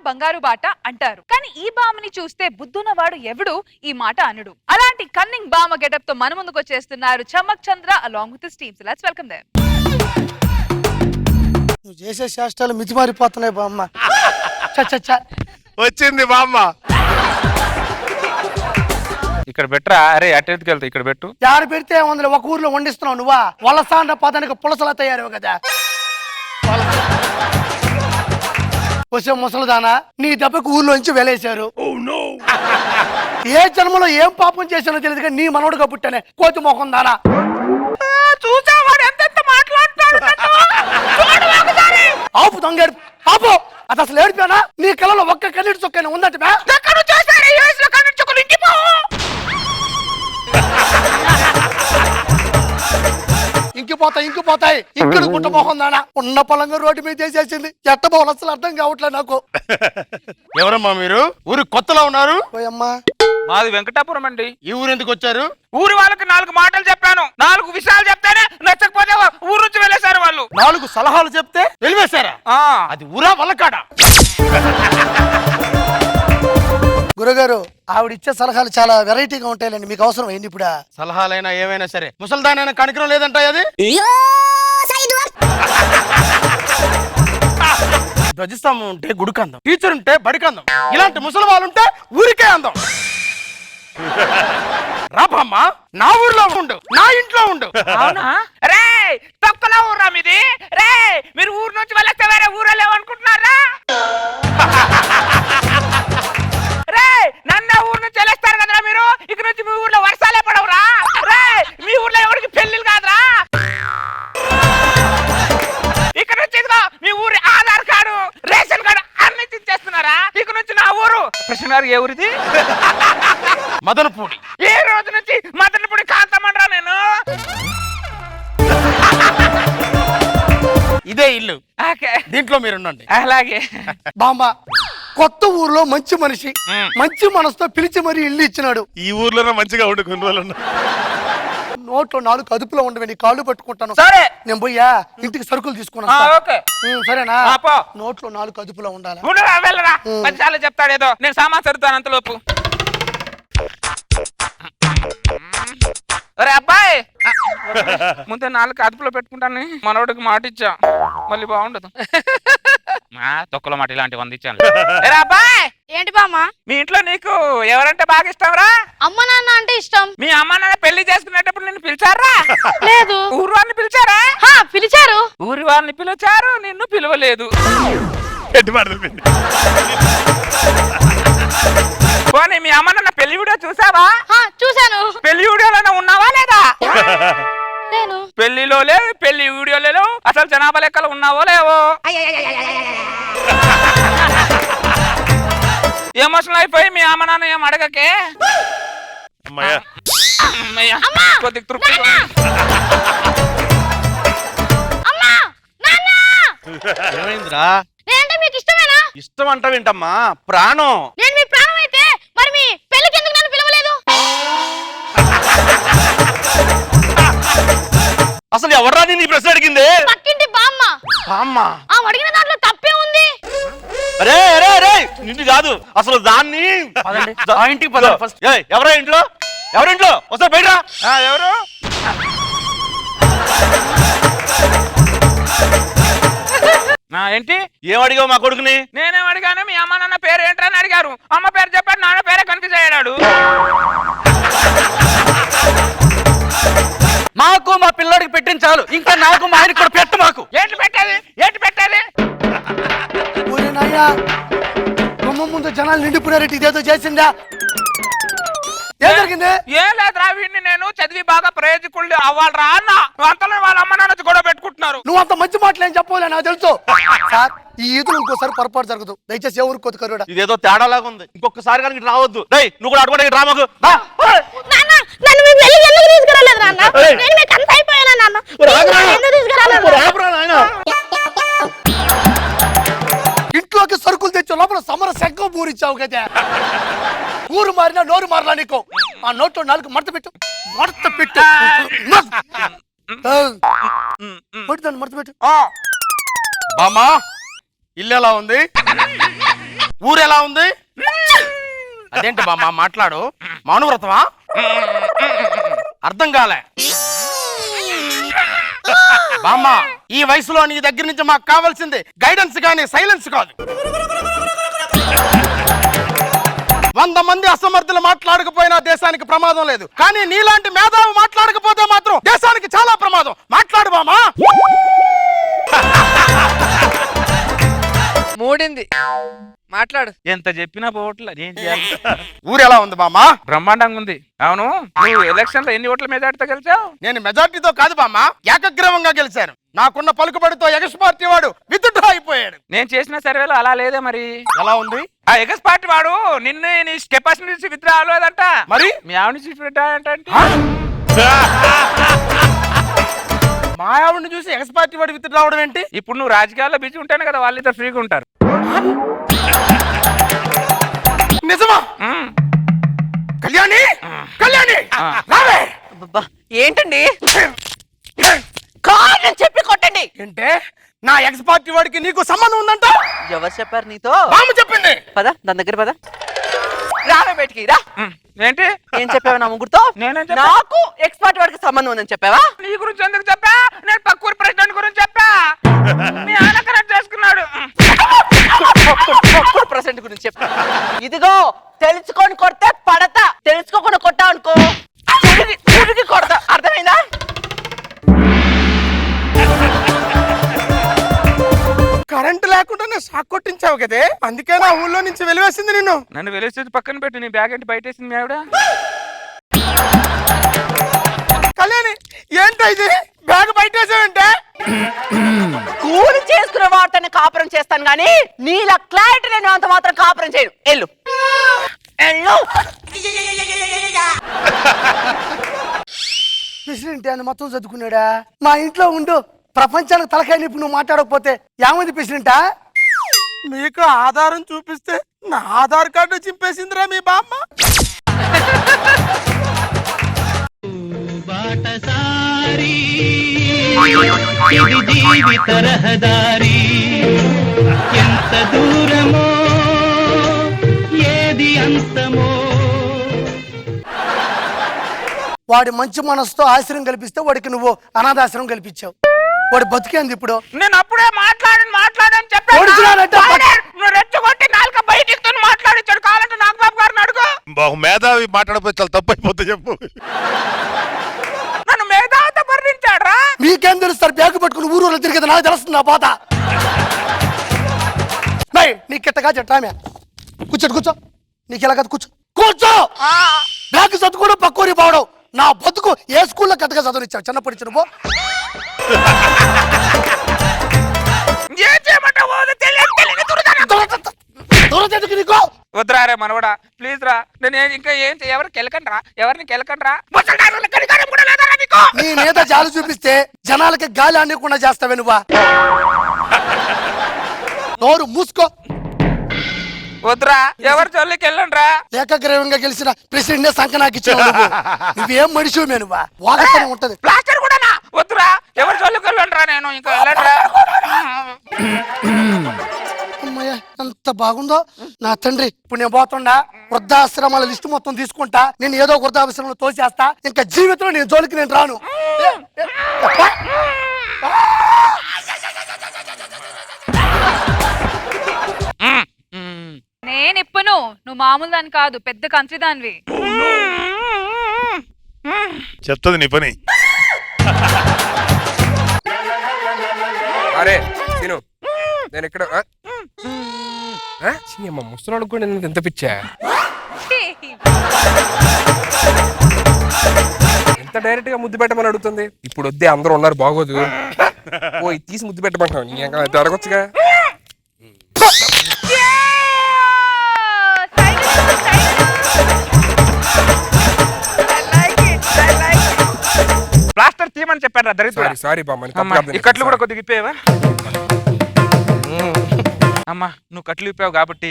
బంగారు బాట అంటారు. కానీ ఈ బామని చూస్తే బుద్ధున్నవాడు ఎవడు ఈ మాట అనడు. అలాంటి కన్నింగ్ బామ గెటప్ తో మన ముందుకు వచ్చేస్తున్నారు Chammak Chandra along with his team. So let's welcome them. నువ్వు చేసే శాస్త్రాలు మితిమారిపోతున్నాయి బామ్మ. వచ్చింది బామ్మ. ఇక్కడ పెట్టరా? అరే అటెందుకు వెళ్తా, ఇక్కడ పెట్టు. యాడ పెడితే వందలు ఒక ఊర్లో వండిస్తున్నావు నువ్వా? వలసాండ పదానికి పులసలా తయారు కదా. వచ్చే ముసలిదానా, నీ దెబ్బకు ఊర్లోంచి వెలేశారు. ఏ జన్మలో ఏం పాపం చేశానో తెలియదు కానీ నీ మనోడుగా పుట్టానే కోతి మొహం దానా. చూసావాడు ఎంత మాట్లాడుతాడు. ఆపు దొంగేడు ఆపు. అది అసలు ఏడిపోయానా? నీ కళ్ళలో ఒక్క కన్నీటి చొక్కైనా ఉందంటే ఇంకిపోతాయి ఇక్కడ గుట్ట మొహం దానా. ఉన్న పొలంగా రోడ్డు మీద చేసేసింది. ఎట్ట పోవాలి అసలు అర్థం కావట్లేదు నాకు. ఎవరమ్మా మీరు? ఊరు కొత్తలో ఉన్నారు? పోయమ్మా, మాది వెంకటాపురం అండి. ఈ ఊరు ఎందుకు వచ్చారు? ఊరి వాళ్ళకి 4 మాటలు చెప్పాను, 4 విషయాలు చెప్తేనే నచ్చకపోతే ఊరు నుంచి వెళ్ళేశారు వాళ్ళు. 4 సలహాలు చెప్తే వెళ్ళివేశారా? అది ఊరా వల్లకాడా? గురుగారు ఆవిడిచ్చే సలహాలు చాలా వెరైటీగా ఉంటాయండి. మీకు అవసరం ఏంది ఇప్పుడు? సలహాలైనా ఏమైనా సరే ముసల్దానైనా కనికరం లేదంట. అది ధ్వజస్తంభం ఉంటే గుడికందం, టీచర్ ఉంటే బడికందం, ఇలాంటి ముసలి వాళ్ళు ఉంటే ఊరికే అందం. రాబమ్మా, నా ఊర్లో ఉండు, నా ఇంట్లో ఉండు. అవునా? రే తొక్కలా ఊరా మీది? రే మీరు ఊరు నుంచి వెళ్ళేస్తే వేరే ఊరే లేవనుకుంటున్నారా? రే నన్ను ఊరు నుంచి వెళ్ళేస్తారు కదరా మీరు. ఇక్కడ నుంచి మీ ఊర్లో వర్షాలే పడవురా. రే మీ ఊర్లో ఎవరికి పెళ్లిళ్ళు కాదురా. ఇక్కడ నుంచి ఇదిగో మీ ఊరి ఆధార్ కార్డు, రేషన్ కార్డు అన్ని ఇచ్చేస్తున్నారా? ఇక్కడ నుంచి నా ఊరు కృష్ణ గారు ఏ ఊరిది? మదనపూడి. ఏ రోజు నుంచి మదనపూడి కాంతమండ్రా నేను. ఇదే ఇల్లు, దీంట్లో మీరుండండి. అలాగే బామ్మ, కొత్త ఊర్లో మంచి మనిషి మంచి మనసుతో పిలిచి మరీ ఇల్లు ఇచ్చినాడు. ఈ ఊర్లోనే మంచిగా ఉండు కొన్ని రోజులు. నోట్లో 4 అదుపులో ఉండవే, నీ కాళ్ళు పట్టుకుంటాను. సరే నేను పోయా ఇంటికి సరుకులు తీసుకున్నా. సరేనా? నోట్లో 4 అదుపులో ఉండాలి. వెళ్ళరా, 10 సార్లు చెప్తాడు ఏదో. నేను సామాన్ సరుతాను అంతలోపు. అరే అబ్బాయి, ముందే 4 అదుపులో పెట్టుకుంటాను. మనోడికి మాట ఇచ్చా, మళ్ళీ బాగుండదు. తొక్కలో మాట ఇలాంటి 100 ఇచ్చాను. అబ్బాయి, ఏంటి బామ్మా? మీ ఇంట్లో నీకు ఎవరంటే బాగా ఇష్టం రా? అమ్మ నాన్న అంటే ఇష్టం. మీ అమ్మ నాన్న పెళ్లి చేసుకునేటప్పుడు నిన్ను పిలిచారా? లేదు. ఊరు వారిని పిలిచారా? పిలిచారు. ఊరి వారిని పిలిచారు, నిన్ను పిలవలేదు. పోనీ మీ అమ్మ నాన్న పెళ్లి వీడియో చూసావా? చూసాను. పెళ్లి వీడియోలోనే ఉన్నావా లేదా? నేను పెళ్లిలో లేవు, పెళ్లి వీడియోలో లేవు, అసలు జనాభా లెక్కలు ఉన్నావో లేవో. ఎమోషనల్ అయిపోయి మీ అమ్మ నాన్న ఏం అడగకే. కొద్దిగా తృప్తి. ఏమైందిరా? నేనంటే మీకు ఇష్టమేనా? ఇష్టం అంటావేంటమ్మా? ప్రాణం. నేను మీ ప్రాణం అయితే మరి మీ పెళ్ళికి ఎందుకు నన్ను పిలవలేదు? అసలు ఎవరా నీ ప్రశ్న అడిగింది? పక్కింటి బామ్మ. బామ్మ? అడిగిన దాంట్లో తప్పే ఉంది. అరే అరే అరే, నిన్ను కాదు అసలు దాన్ని. ఇంటికి పద ఫస్ట్. ఎవరా ఇంట్లో? ఎవరింట్లో? వస్తా బయటరా. ఎవరు? ఏంటి ఏమడిగావు మా కొడుకుని? నేనేం అడిగాను? మీ అమ్మ నాన్న పేరు ఏంట్రా అని అడిగారు. అమ్మ పేరు చెప్పాడు, నాన్న పేరే కన్ఫ్యూజ్ అయ్యాడు. మాకు మా పిల్లోడికి పెట్టిన చాలు, ఇంకా నాకు మా ఆయనకి కూడా పెట్టు. మాకు ఏంటి పెట్టాలి? ఏంటి పెట్టాలి? గుమ్మం ముందు జనాలు నిండిపోయినారు. ఇదేదో చేసిందా? ఏం జరిగింది? ఏం లేదురా, వీడిని నేను చదివి బాగా ప్రయోజకుళ్ళు అవ్వాలరా అన్న. అంతలో వాళ్ళ అమ్మ నాన్న గొడవ పెట్టుకుంటున్నారు. నువ్వు అంత మంచి మాటలు ఏం చెప్పలే, నాకు తెలుసు సార్. ఈ ఈదులు ఇంకోసారి పొరపాటు జరగదు, దయచేసి ఎవరు కొత్త. ఇదేదో తేడాలాగా ఉంది, ఇంకొకసారి కానీ రావద్దు. నువ్వు కూడా అడుగుడే డ్రామాకు. ఇంట్లోకి సరుకులు తెచ్చే లోపల సమర శంఖం పూరిచ్చావు కదా. ఊరు మారినా నోరు మారలా నీకు. ఆ నోట్లో 4 మడత పెట్టు. మడత పెట్టు. మడత పెట్టు. బామ్మా, ఇల్లు ఎలా ఉంది? ఊరు ఎలా ఉంది? అదేంటి బామ్మ మాట్లాడు, మౌనవ్రతమా? అర్థం కాలే బామ్మ. ఈ వయసులో నీ దగ్గర నుంచి మాకు కావాల్సింది గైడెన్స్ కానీ సైలెన్స్ కాదు. 100 మంది అసమర్థులు మాట్లాడకపోయినా దేశానికి ప్రమాదం లేదు, కానీ నీలాంటి మేధావి మాట్లాడకపోతే మాత్రం దేశానికి చాలా ప్రమాదం. మాట్లాడు బామ్మ. మూడింది మాట్లాడు. ఎంత చెప్పినా పోవట్లే, ఏం చేయాలి? ఊరు ఎలా ఉంది బామ్మ? బ్రహ్మాండంగా ఉంది. అవును, నువ్వు ఎలక్షన్ లో ఎన్ని ఓట్ల మెజార్టీతో గెలిచావు? నేను మెజార్టీతో కాదు బామ్మ, ఏకగ్రీవంగా గెలిచాను. నాకున్న పలుకుబడితో ఎగస్ పార్టీ వాడు విత్డ్రా అయిపోయాడు. నేను చేసిన సర్వేలో అలా లేదే మరి. ఎలా ఉంది? ఆ ఎగస్ పార్టీ వాడు నిన్ను నీ కెపాసిటీ నుంచి విత్డ్రా అవ్వలేదంట. మరి మీ ఆవిడ నుంచి విత్డ్రా అంటే మా ఆవిడని చూసి ఎగస్ పార్టీ వాడు విత్డ్రా రావడం ఏంటి? ఇప్పుడు నువ్వు రాజకీయాల్లో బిజీ ఉంటాను కదా, వాళ్ళిద్దరు ఫ్రీగా ఉంటారు. నిజమా? కళ్యాణి, కళ్యాణి రావే. ఏంటండి కారణం చెప్పి కొట్టండి. ఏంటే నా ఎక్స్ పార్టీ వాడికి నీకు సంబంధం ఉందంట? ఎవరు చెప్పారు నీతో? బామ్మ చెప్పింది. పద దాని దగ్గర పద. రావే బయటికి రా. ఏంటి ఏం చెప్పావా నా ముగ్గురుతో? నేనేం చెప్పా? నాకు ఎక్స్పర్ట్ వాడికి సంబంధం ఉందని చెప్పావా? నీ గురించి ఎందుకు చెప్పా? నేను పక్కూరు ప్రెసిడెంట్ గురించి చెప్పా. మీ ఆయన కరెక్ట్ చేసుకున్నాడు. ప్రెసిడెంట్ గురించి చెప్పా. ఇదిగో తెలుసుకొని కొడితే పడతా, తెలుసుకోకుండా కొట్టా అనుకో తిరిగి కొడతా. అర్థమైందా? కరెంట్ లేకుండానే షాక్ కొట్టించావు కదే, అందుకే నా ఊళ్ళో నుంచి వెలివేసింది నిన్ను. నన్ను వెలిసి పక్కన పెట్టు. నీ బ్యాగ్ ఏంటి బయటేసింది మీ ఆవిడ? కళ్యాణి ఏంటో ఇది, బ్యాగ్ బయటేసావంటే? కూలి చేసుకునే వాడితోనే కాపురం చేస్తాను గానీ నీలా క్లారిటీ నేను అంత మాత్రం కాపురం చేయను. ఎల్లు ఎల్లు. ప్రెసిడెంట్ అని మొత్తం చదువుకున్నాడా? మా ఇంట్లో ఉండు, ప్రపంచానికి తలకాయ నిప్పు నువ్వు మాట్లాడకపోతే ఏమైంది ప్రెసిడెంటా? మీకు ఆధారం చూపిస్తే నా ఆధార్ కార్డు చింపేసిందిరా మీ బామ్మ. జీవిత రహదారి ఎంత దూరమో ఏది అంతమో. వాడి మంచి మనసుతో ఆశ్రయం కల్పిస్తే వాడికి నువ్వు అనాథాశ్రయం కల్పించావు. వాడు బతికేంది ఇప్పుడు. నేను అప్పుడే మాట్లాడని ఓడిచినాడంటే నువ్వు రెచ్చగొట్టి నాలుక బయటికి మాట్లాడించాడు. కావాలంటే నాగబాబు గారిని అడుగు. మేధావి మాట్లాడపోతే చాలా తప్పు అయిపోతే చెప్పు. నన్ను మేధావితో వర్ణించాడు రా. మీకేం తెలుస్తారు? బ్యాగ్ పట్టుకుని ఊరు తిరిగేది నాకు తెలుస్తుంది నా బాధ. నీ కిట్టగా చెట్టామే కూర్చోడు, కూర్చో. నీకు ఎలా కదా కూర్చో, కూర్చో. బ్యాగ్ చదువుకోవడం పక్కూరి పోవడం నా బతుకు. ఏ స్కూల్లో కట్టగా చదువునిచ్చావు చిన్నప్పటి నుంచి నువ్వు? ఏం చేయమంటావు? నీకు వద్దురా రే మనవడా, ప్లీజ్ రా. నేను ఇంకా ఏం ఎవరికి వెళ్ళకండి రా, ఎవరిని వెళ్ళకండి రా. నీ మీద జాలి చూపిస్తే జనాలకి గాలి ఆడకుండా చేస్తావే నువ్వా? నోరు మూసుకో. వద్దురా, ఎవరి జోలికి వెళ్ళండి రా. ఏకగ్రీవంగా గెలిచిన ప్రెసిడెంట్ సంఖ నాకు ఇచ్చావు. నువ్వేం మనిషివే నువ్వా? వాగతనే ఉంటది. ప్లాస్టర్ కూడానా? వద్దురా, ఎవరి జోలికి వెళ్ళండి రా. నేను ఇంకా వెళ్ళండి రా. అమ్మయ్య ఎంత బాగుందో నా తండ్రి. ఇప్పుడు నేను పోతుండా వృద్ధాశ్రమాల లిస్టు మొత్తం తీసుకుంటా. నేను ఏదో ఒక వృద్ధాశ్రమంలో తోసేస్తా. ఇంకా జీవితంలో నేను జోలికి నేను రాను. నేను ఇప్పును, నువ్వు మామూలు దాని కాదు, పెద్ద కంత్రి దానివి. చెప్తుంది నీ పని. అరే తిను, నేను ఇక్కడ ముసలాడు కూడా నేను ఎంత పిచ్చా, ఎంత డైరెక్ట్ గా ముద్దు పెట్టమని అడుగుతుంది. ఇప్పుడు వద్దే, అందరూ ఉన్నారు బాగోదు. ఓ ఇది తీసి ముద్దు పెట్టమంటావు, నీ అడగొచ్చుగా. ప్లాస్టర్ తీయమని చెప్పాడు రా దరిద్రుడా. సారీ బామ్మ, ఈ కట్లు కూడా కొద్దిగా ఇప్పేవా? అమ్మా, నువ్వు కట్లు ఇప్పావు కాబట్టి,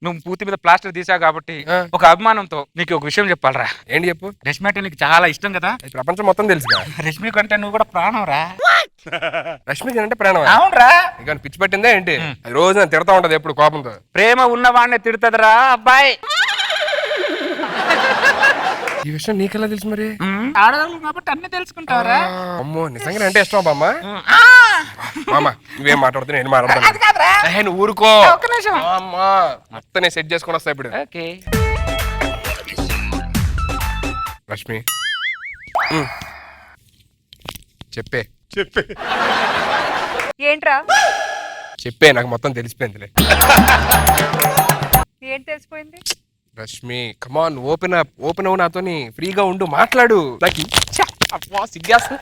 నువ్వు పూర్తి మీద ప్లాస్టర్ తీసావు కాబట్టి, ఒక అభిమానంతో నీకు ఒక విషయం చెప్పాలరా. ఏంటి చెప్పు. రష్మి అంటే నీకు చాలా ఇష్టం కదా. ప్రపంచం మొత్తం తెలుసుగా. రష్మి కంటే నువ్వు కూడా ప్రాణం రా. రష్మికి అంటే ప్రాణం. అవునరా, ఇక పిచ్చి పట్టిందే ఏంటి? అది రోజు నన్ను తిడతా ఉంటది ఎప్పుడు కోపంతో. ప్రేమ ఉన్నవాడిని తిడుతుందిరా అబ్బాయి. ఈ విషయం నీకెలా తెలుసు మరి? ఆడవాళ్ళు కాబట్టి అన్ని తెలుసుకుంటావరా. అమ్మో నిజంగా అంటే ఇష్టం బామ్మ. మామ నువ్వేం మాట్లాడుతున్నా నేను మాట్లాడతాను. నువ్వు ఊరుకో. ఒక్క నిమిషం. అమ్మా మొత్తం నేను సెట్ చేసుకొని వస్తా ఇప్పుడు. ఓకే రష్మి చెప్పే ఏంట్రా చెప్పే నాకు మొత్తం తెలిసిపోయిందిలే. ఏం తెలిసిపోయింది? రష్మి కమాన్ ఓపెన్ అవ్వు, నాతోని ఫ్రీగా ఉండు, మాట్లాడు. నాకు సిగ్గేస్తా.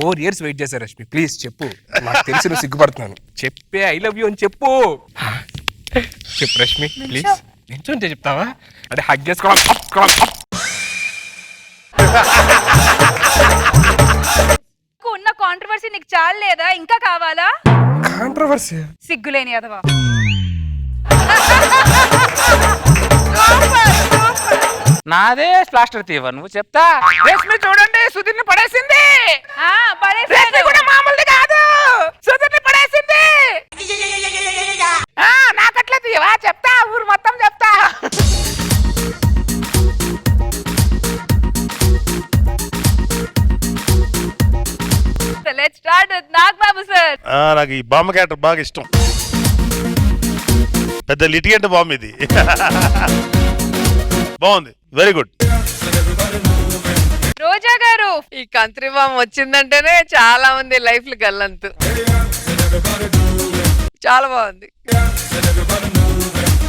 4 years వెయిట్ చేశా రష్మి, ప్లీజ్ చెప్పు. నాకు తెలిసి నువ్వు సిగ్గుపడుతున్నాను. చెప్పే ఐ లవ్ యూ అని చెప్పు. చెప్పు రష్మి ప్లీజ్. నించుంటే చెప్తావా అంటే హగ్ చేసుకోవడం. ఉన్న కాంట్రవర్సీ నీకు చాలు లేదా? ఇంకా కావాలా? కాంట్రవర్సీ సిగ్గులేని అదవా. నాదే ప్లాస్టర్ తీవ నువ్వు చెప్తా. రేష్మి చూడండి సుధీర్ని పడేసింది. రేష్మి కూడా మామూలుది కాదు, సుధీర్ని పడేసింది. నాకట్లా తీయవా? చెప్తా, ఊరు మొత్తం చెప్తా. Let's start with Nagbabu sir. నాకు ఈ బామ్మ క్యారెక్టర్ బాగా ఇష్టం. పెద్ద లిటిగెంట్ బామ్మ ఇది. బాగుంది, వెరీ గుడ్. రోజా గారు, ఈ కంత్రి బామ్ వచ్చిందంటేనే చాలా మంది లైఫ్ గల్లంతు. చాలా బాగుంది.